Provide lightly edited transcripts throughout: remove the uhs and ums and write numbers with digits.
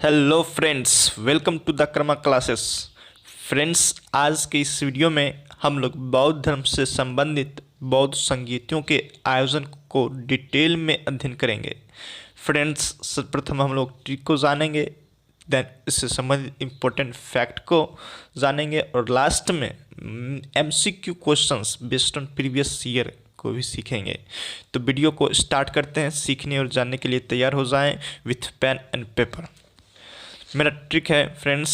Hello friends, welcome to the karma classes. Friends, आज के इस वीडियो में हम लोग बौद्ध धर्म से संबंधित बौद्ध संगीतों के आयोजन को डिटेल में अध्ययन करेंगे। फ्रेंड्स, सर्वप्रथम हम लोग ट्रिक को जानेंगे, देन इससे संबंधित इम्पोर्टेंट फैक्ट को जानेंगे और लास्ट में MCQ questions based on previous year को भी सीखेंगे। तो वीडियो को स्टार्ट करते हैं। सीखने और जानने के लिए तैयार हो जाएं विथ पेन एंड पेपर। मेरा ट्रिक है फ्रेंड्स,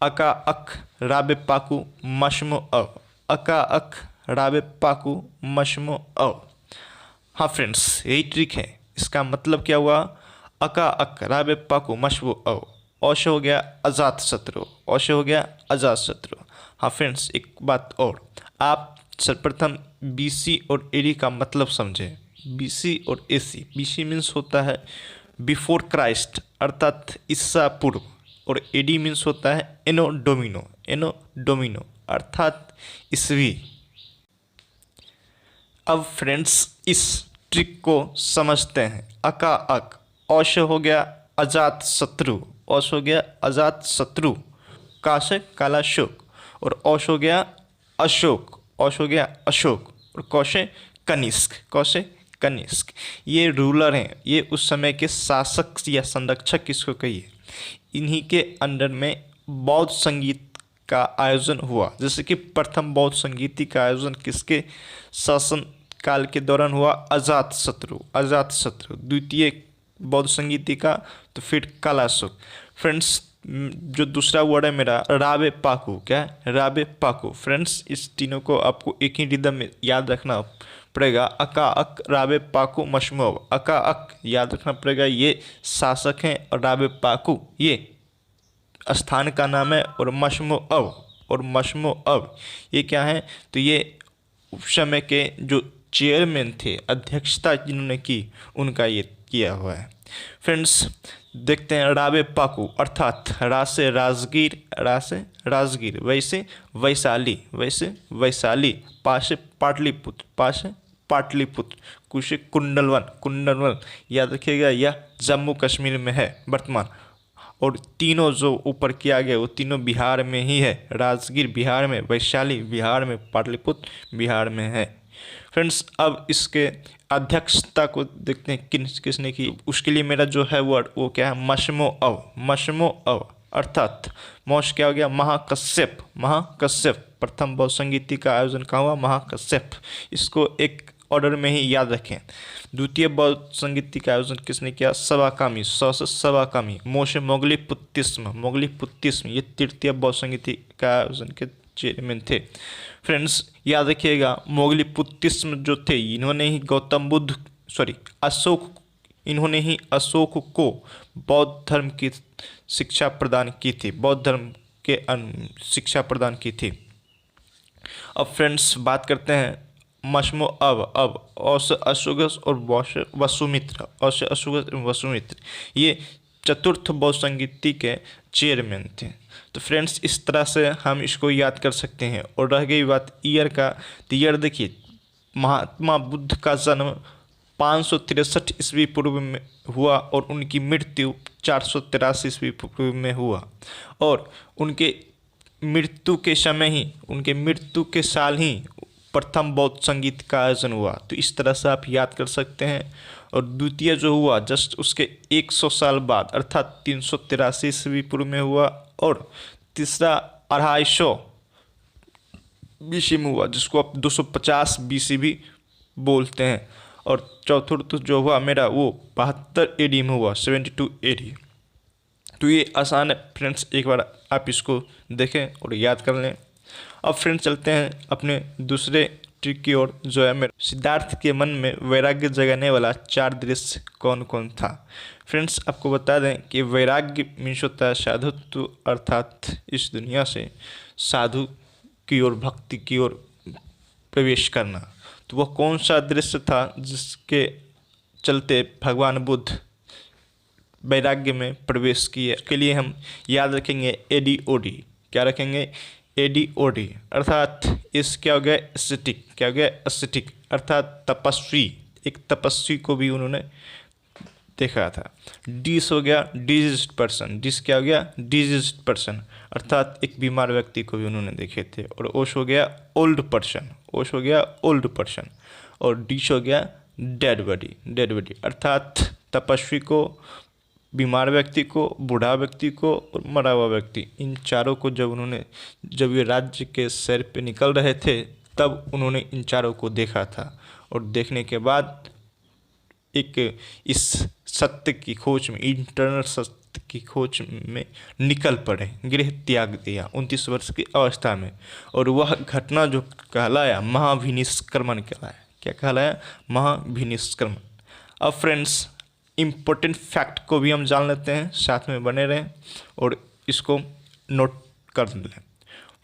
अका अक राबे पाकू मशमो अव, अका अक राबे पाकू मशमो अव। हाँ फ्रेंड्स, यही ट्रिक है। इसका मतलब क्या हुआ? अका अक राबे पाकू मशमो अव, औश हो गया अजात शत्रु, औश हो गया अजात शत्रु। हाँ फ्रेंड्स, एक बात और, आप सर्वप्रथम BC और AD का मतलब समझें। BC और AC, BC मीन्स होता है बिफोर क्राइस्ट अर्थात ईसा पूर्व, और AD मीन्स होता है एनो डोमिनो, एनो डोमिनो अर्थात ईसवी। अब फ्रेंड्स, इस ट्रिक को समझते हैं। अका अक, औश हो गया अजात शत्रु, औश हो गया अजात शत्रु, का से काला शोक, और औश हो गया अशोक, औश हो गया अशोक, और कौशे कनिष्क, कौशे कनिष्क। ये रूलर हैं, ये उस समय के शासक या संरक्षक किसको कहिए। इन्हीं के अंडर में बौद्ध संगीत का आयोजन हुआ। जैसे कि प्रथम बौद्ध संगीति का आयोजन किसके शासन काल के दौरान हुआ? अजात शत्रु, अजात शत्रु। द्वितीय बौद्ध संगीति का तो फिर कालाशोक। फ्रेंड्स, जो दूसरा वर्ड है मेरा राबे पाकू, क्या है? राबे पाकू। फ्रेंड्स, इस तीनों को आपको एक ही रिदम में याद रखना पड़ेगा। अका अक राबे पाकू मशमोव, अका अक याद रखना पड़ेगा, ये शासक हैं, और राबे पाकू ये स्थान का नाम है, और मशमो अव, और मशमो अव ये क्या है? तो ये उस समय के जो चेयरमैन थे, अध्यक्षता जिन्होंने की, उनका ये किया हुआ है। फ्रेंड्स, देखते हैं राबे पाकू अर्थात रा से राजगीर, रा से राजगीर, वैसे वैशाली, वैसे वैशाली, पा से पाटलिपुत्र, पा से पाटलिपुत्र, कु से कुंडलवन, कुंडलवन याद रखिएगा, यह जम्मू कश्मीर में है वर्तमान। और तीनों जो ऊपर किया गया वो तीनों बिहार में ही है। राजगीर बिहार में, वैशाली बिहार में, पाटलिपुत्र बिहार में है। फ्रेंड्स, अब इसके अध्यक्षता को देखते हैं किसने की। उसके लिए मेरा जो है वर्ड वो क्या है? मशमो अव, मशमो अव अर्थात मोश क्या हो गया? महाकश्यप, महाकश्यप। प्रथम बौद्ध संगीति का आयोजन कहाँ हुआ? महाकश्यप। इसको एक ऑर्डर में ही याद रखें। द्वितीय बौद्ध संगीति का आयोजन किसने किया? सवाकामी, सवाकामी। मोशे मोगली पुत्तिस्म, मोगली पुत्तिस्म ये तृतीय बौद्ध संगीति का आयोजन के चेयरमैन थे। फ्रेंड्स, याद रखिएगा, मोगली पुत्तिस्म जो थे, इन्होंने ही गौतम बुद्ध अशोक, इन्होंने ही अशोक को बौद्ध धर्म की शिक्षा प्रदान की थी, बौद्ध धर्म के शिक्षा प्रदान की थी। अब फ्रेंड्स, बात करते हैं मशमो अब औश अशोगस और वसुमित्र, औश अशोगस वसुमित्र ये चतुर्थ बौद्ध संगीति के चेयरमैन थे। तो फ्रेंड्स, इस तरह से हम इसको याद कर सकते हैं। और रह गई बात ईयर का, तो ईयर देखिए, महात्मा बुद्ध का जन्म 563 ईस्वी पूर्व में हुआ और उनकी मृत्यु 483 ईस्वी पूर्व में हुआ। और उनके मृत्यु के समय ही, उनके मृत्यु के साल ही प्रथम बौद्ध संगीत का आयोजन हुआ। तो इस तरह से आप याद कर सकते हैं। और द्वितीय जो हुआ जस्ट उसके 100 साल बाद अर्थात 383 ईस्वी पूर्व में हुआ। और तीसरा 250 BC में हुआ, जिसको आप 250 BC भी बोलते हैं। और चौथा जो हुआ मेरा वो 72 AD में हुआ, 72 AD। तो ये आसान है फ्रेंड्स, एक बार आप इसको देखें और याद कर लें। अब फ्रेंड्स, चलते हैं अपने दूसरे ट्रिक की ओर, जो है मेरे सिद्धार्थ के मन में वैराग्य जगाने वाला 4 दृश्य कौन कौन था। फ्रेंड्स, आपको बता दें कि वैराग्य मीन्स होता है साधुत्व, अर्थात इस दुनिया से साधु की ओर, भक्ति की ओर प्रवेश करना। तो वह कौन सा दृश्य था जिसके चलते भगवान बुद्ध वैराग्य में प्रवेश किए? के लिए हम याद रखेंगे ADOD। क्या रखेंगे? ADOD अर्थात इस क्या हो गया? एस्थेटिक, क्या हो गया? एस्थेटिक अर्थात तपस्वी। एक तपस्वी को भी उन्होंने देखा था। डिस हो गया डिजीज्ड पर्सन, डिस क्या हो गया डिजीज्ड पर्सन, अर्थात एक बीमार व्यक्ति को भी उन्होंने देखे थे। और ओश हो गया ओल्ड पर्सन, ओश हो गया ओल्ड पर्सन। और डिश हो गया डेड बॉडी, डेड बॉडी अर्थात तपस्वी को, बीमार व्यक्ति को, बूढ़ा व्यक्ति को और मरा हुआ व्यक्ति, इन चारों को जब ये राज्य के सैर पे निकल रहे थे तब उन्होंने इन चारों को देखा था। और देखने के बाद एक इस सत्य की खोज में, इंटरनल सत्य की खोज में निकल पड़े, गृह त्याग दिया 29 वर्ष की अवस्था में। और वह घटना जो कहलाया महाभिनिष्क्रमण कहलाया। क्या कहलाया? महाभिनिष्क्रमण। अब फ्रेंड्स इम्पोर्टेंट फैक्ट को भी हम जान लेते हैं, साथ में बने रहें और इसको नोट कर लें।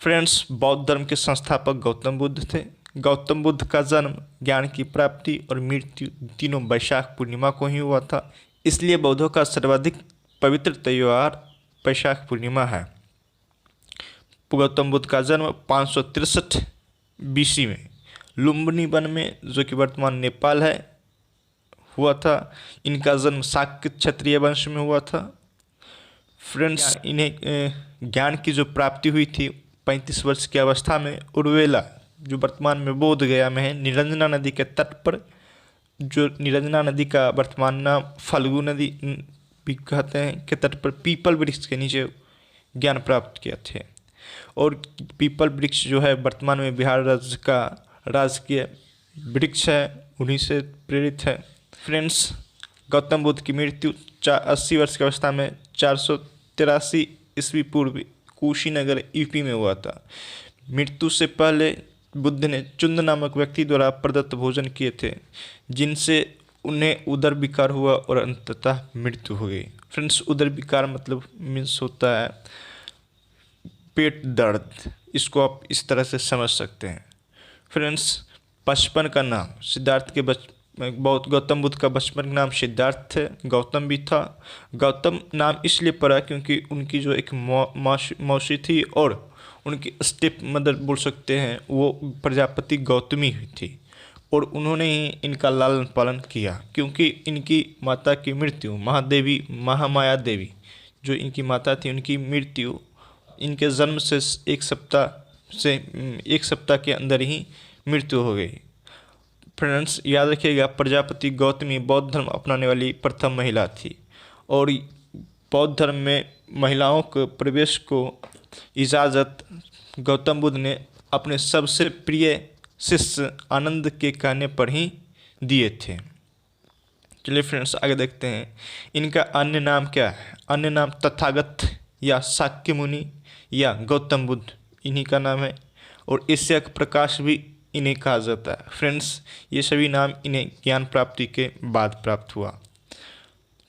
फ्रेंड्स बौद्ध धर्म के संस्थापक गौतम बुद्ध थे। गौतम बुद्ध का जन्म, ज्ञान की प्राप्ति और मृत्यु तीनों वैशाख पूर्णिमा को ही हुआ था, इसलिए बौद्धों का सर्वाधिक पवित्र त्योहार वैशाख पूर्णिमा है। गौतम बुद्ध का जन्म 563 BC में लुम्बिनी वन में, जो कि वर्तमान नेपाल है, हुआ था। इनका जन्म शाक्य क्षत्रिय वंश में हुआ था। फ्रेंड्स इन्हें ज्ञान की जो प्राप्ति हुई थी 35 वर्ष की अवस्था में उर्वेला, जो वर्तमान में बोध गया में है, निरंजना नदी के तट पर, जो निरंजना नदी का वर्तमान नाम फल्गु नदी भी कहते हैं, के तट पर पीपल वृक्ष के नीचे ज्ञान प्राप्त किए थे। और पीपल वृक्ष जो है वर्तमान में बिहार राज्य का राजकीय वृक्ष है, उन्हीं से प्रेरित है। फ्रेंड्स गौतम बुद्ध की मृत्यु 80 वर्ष की अवस्था में 483 ईस्वी पूर्व कुशीनगर यूपी में हुआ था। मृत्यु से पहले बुद्ध ने चुंद नामक व्यक्ति द्वारा प्रदत्त भोजन किए थे, जिनसे उन्हें उदर विकार हुआ और अंततः मृत्यु हो गई। फ्रेंड्स उदर विकार मतलब मीन्स होता है पेट दर्द, इसको आप इस तरह से समझ सकते हैं। फ्रेंड्स बचपन का नाम सिद्धार्थ के बहुत गौतम बुद्ध का बचपन का नाम सिद्धार्थ है, गौतम भी था। गौतम नाम इसलिए पड़ा क्योंकि उनकी जो एक मौसी थी और उनकी स्टेप मदर बोल सकते हैं, वो प्रजापति गौतमी हुई थी और उन्होंने ही इनका लालन पालन किया। क्योंकि इनकी माता की मृत्यु महादेवी महामाया देवी, जो इनकी माता थी, उनकी मृत्यु इनके जन्म से एक सप्ताह के अंदर ही मृत्यु हो गई। फ्रेंड्स याद रखिएगा, प्रजापति गौतमी बौद्ध धर्म अपनाने वाली प्रथम महिला थी और बौद्ध धर्म में महिलाओं के प्रवेश को इजाज़त गौतम बुद्ध ने अपने सबसे प्रिय शिष्य आनंद के कहने पर ही दिए थे। चलिए फ्रेंड्स आगे देखते हैं। इनका अन्य नाम क्या है? अन्य नाम तथागत या शाक्य मुनि या गौतम बुद्ध, इन्हीं का नाम है। और एशिया का प्रकाश भी इन्हें कहा जाता है। फ्रेंड्स ये सभी नाम इन्हें ज्ञान प्राप्ति के बाद प्राप्त हुआ।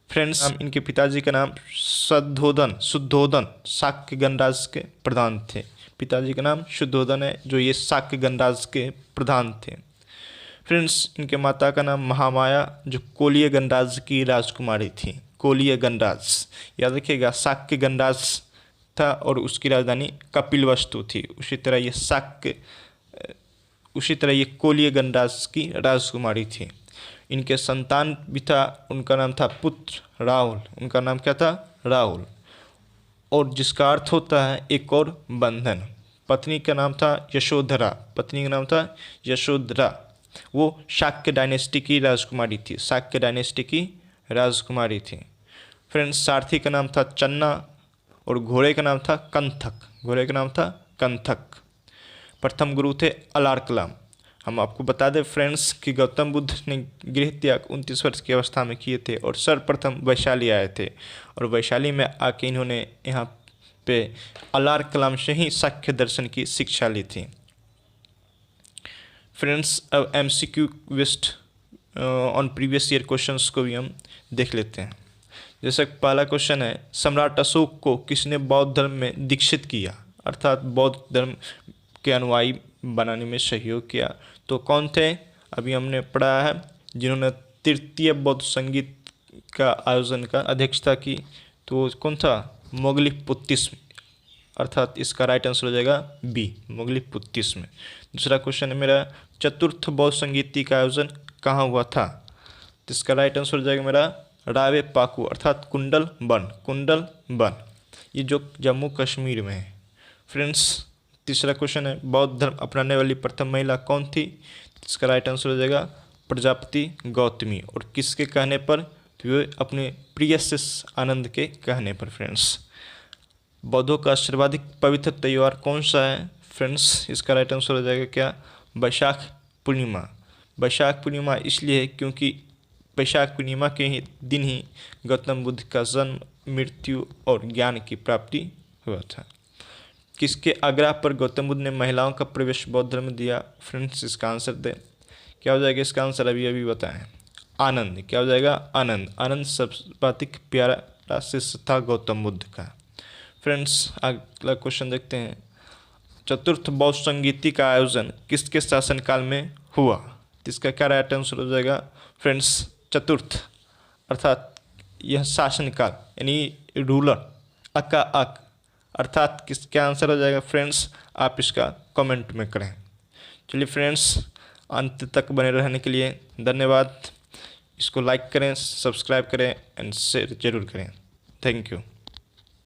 फ्रेंड्स इनके पिताजी का नाम शुद्धोदन शाक्य गणराज्य के प्रधान थे। पिताजी का नाम शुद्धोदन है, जो ये शाक्य गणराज्य के प्रधान थे। फ्रेंड्स इनके माता का नाम महामाया, जो कोलीय गणराज्य की राजकुमारी थी। कोलीय गणराज्य याद रखिएगा, शाक्य गणराज्य था और उसकी राजधानी कपिलवस्तु थी। उसी तरह ये कोलीय गणराज्य की राजकुमारी थी। इनके संतान भी था, उनका नाम था पुत्र राहुल। उनका नाम क्या था? राहुल। और जिसका अर्थ होता है एक और बंधन। पत्नी का नाम था यशोधरा। पत्नी का नाम था यशोधरा। वो शाक्य डायनेस्टी की राजकुमारी थी। शाक्य डायनेस्टी की राजकुमारी थी। फ्रेंड्स सारथी का नाम था चन्ना और घोड़े का नाम था कंथक। घोड़े का नाम था कंथक। प्रथम गुरु थे अलार कलाम। हम आपको बता दें फ्रेंड्स कि गौतम बुद्ध ने गृह त्याग 29 वर्ष की अवस्था में किए थे और सर्वप्रथम वैशाली आए थे और वैशाली में आके इन्होंने यहाँ पे अलार कलाम से ही शाक्य दर्शन की शिक्षा ली थी। फ्रेंड्स अब MCQ based on previous year questions को भी हम देख लेते हैं। जैसे पहला क्वेश्चन है, सम्राट अशोक को किसने बौद्ध धर्म में दीक्षित किया, अर्थात बौद्ध धर्म के अनुयायी बनाने में सहयोग किया? तो कौन थे? अभी हमने पढ़ा है, जिन्होंने तृतीय बौद्ध संगीत का आयोजन का अध्यक्षता की, तो कौन था? मोगलीपुत्तिस्म, अर्थात इसका राइट आंसर हो जाएगा बी, मोगलीपुत्तिस्म। दूसरा क्वेश्चन है मेरा, चतुर्थ बौद्ध संगीति का आयोजन कहाँ हुआ था? तो इसका राइट आंसर हो जाएगा मेरा रावे पाकू अर्थात कुंडल वन, ये जो जम्मू कश्मीर में है। फ्रेंड्स, तीसरा क्वेश्चन है, बौद्ध धर्म अपनाने वाली प्रथम महिला कौन थी? इसका राइट आंसर हो जाएगा प्रजापति गौतमी। और किसके कहने पर? तो वे अपने प्रियशिष आनंद के कहने पर। फ्रेंड्स, बौद्धों का सर्वाधिक पवित्र त्यौहार कौन सा है? फ्रेंड्स, इसका राइट आंसर हो जाएगा क्या? बैशाख पूर्णिमा। बैशाख पूर्णिमा इसलिए क्योंकि बैशाख पूर्णिमा के ही दिन ही गौतम बुद्ध का जन्म, मृत्यु और ज्ञान की प्राप्ति हुआ था। किसके आग्रह पर गौतम बुद्ध ने महिलाओं का प्रवेश बौद्ध धर्म में दिया? फ्रेंड्स, इसका आंसर दे, क्या हो जाएगा इसका आंसर? अभी बताएं। आनंद। क्या हो जाएगा? आनंद। आनंद सर्वाधिक प्यारा शिष्य था गौतम बुद्ध का। फ्रेंड्स, अगला क्वेश्चन देखते हैं, चतुर्थ बौद्ध संगीति का आयोजन किसके शासनकाल में हुआ? इसका क्या राइट आंसर हो जाएगा? फ्रेंड्स, चतुर्थ अर्थात यह शासनकाल यानी रूलर अका अक अर्थात किसका आंसर हो जाएगा? फ्रेंड्स, आप इसका कमेंट में करें। चलिए फ्रेंड्स, अंत तक बने रहने के लिए धन्यवाद। इसको लाइक करें, सब्सक्राइब करें एंड शेयर जरूर करें। Thank you.